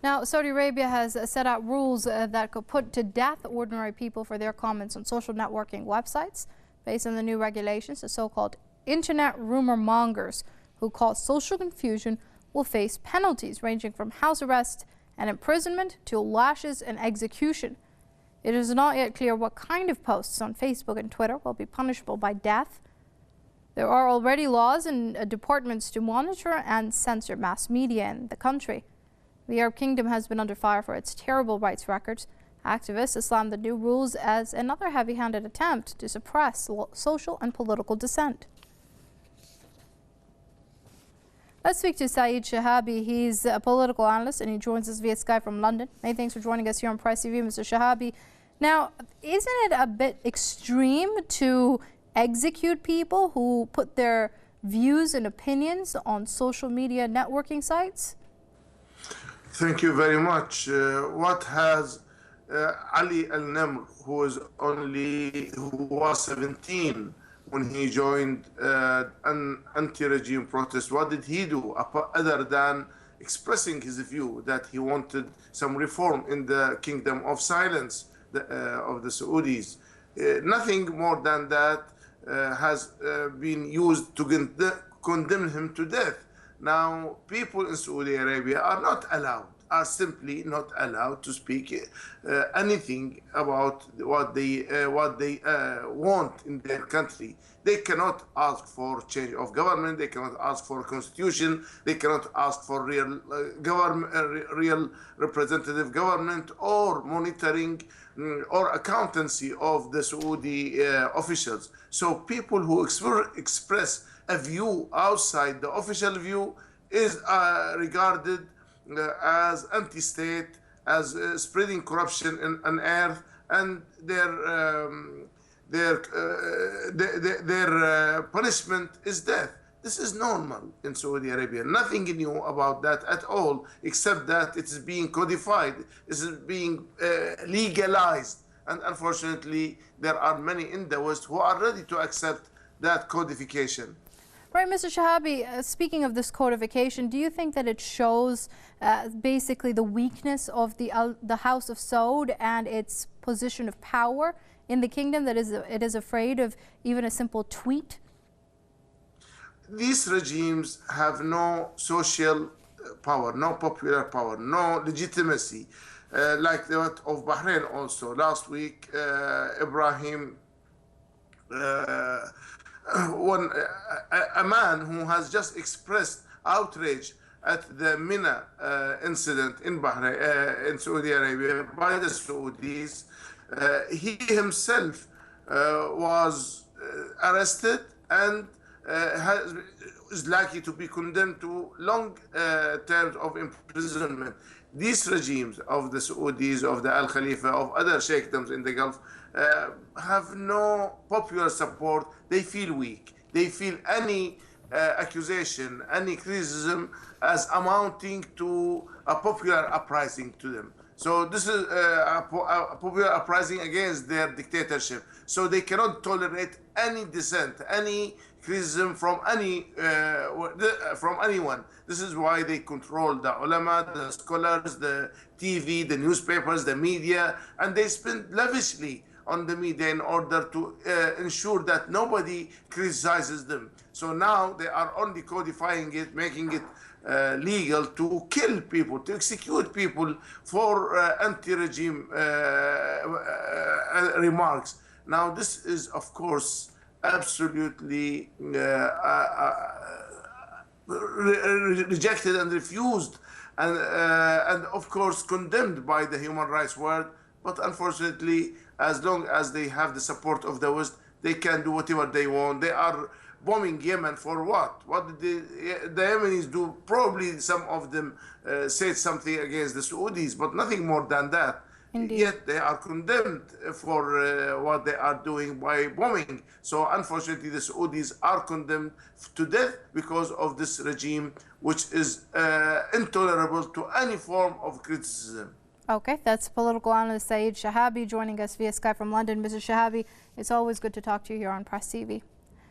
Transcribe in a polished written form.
Now, Saudi Arabia has set out rules that could put to death ordinary people for their comments on social networking websites. Based on the new regulations, the so-called internet rumor mongers who cause social confusion will face penalties ranging from house arrest and imprisonment to lashes and execution. It is not yet clear what kind of posts on Facebook and Twitter will be punishable by death. There are already laws and departments to monitor and censor mass media in the country. The Arab Kingdom has been under fire for its terrible rights records. Activists slammed the new rules as another heavy-handed attempt to suppress social and political dissent. Let's speak to Saeed Shahabi. He's a political analyst and he joins us via Skype from London. Many thanks for joining us here on Press TV, Mr. Shahabi. Now, isn't it a bit extreme to execute people who put their views and opinions on social media networking sites? Thank you very much. What has Ali Al-Namr, who was 17 when he joined an anti-regime protest, what did he do other than expressing his view that he wanted some reform in the kingdom of silence of the Saudis? Nothing more than that has been used to condemn him to death. Now, people in Saudi Arabia are simply not allowed to speak anything about what they want in their country. They cannot ask for change of government. They cannot ask for a constitution. They cannot ask for real real representative government or monitoring or accountancy of the Saudi officials. So people who express a view outside the official view is regarded as anti-state, as spreading corruption on earth, and their punishment is death. This is normal in Saudi Arabia. Nothing new about that at all, except that it is being codified, it is being legalized. And unfortunately, there are many in the West who are ready to accept that codification. Right, Mr. Shahabi, speaking of this codification, do you think that it shows basically the weakness of the House of Saud and its position of power in the kingdom, that it is afraid of even a simple tweet? These regimes have no social power, no popular power, no legitimacy, like that of Bahrain also. Last week, Ibrahim, a man who has just expressed outrage at the Mina incident in Bahrain, in Saudi Arabia, by the Saudis, he himself was arrested and is likely to be condemned to long terms of imprisonment. These regimes of the Saudis, of the Al Khalifa, of other sheikdoms in the Gulf have no popular support. They feel weak. They feel any accusation, any criticism as amounting to a popular uprising to them. So this is a popular uprising against their dictatorship. So they cannot tolerate any dissent, any criticism from anyone. This is why they control the ulama, the scholars, the TV, the newspapers, the media, and they spend lavishly on the media in order to ensure that nobody criticizes them. So now they are only codifying it, making it legal to kill people, to execute people for anti-regime remarks. Now this is, of course, absolutely rejected and refused, and of course condemned by the human rights world. But unfortunately, as long as they have the support of the West, they can do whatever they want. They are bombing Yemen for what? What did the Yemenis do? Probably some of them said something against the Saudis, but nothing more than that. Indeed. Yet they are condemned for what they are doing by bombing. So unfortunately, the Saudis are condemned to death because of this regime, which is intolerable to any form of criticism. Okay, that's political analyst Saeed Shahabi joining us via Skype from London. Mr. Shahabi, it's always good to talk to you here on Press TV.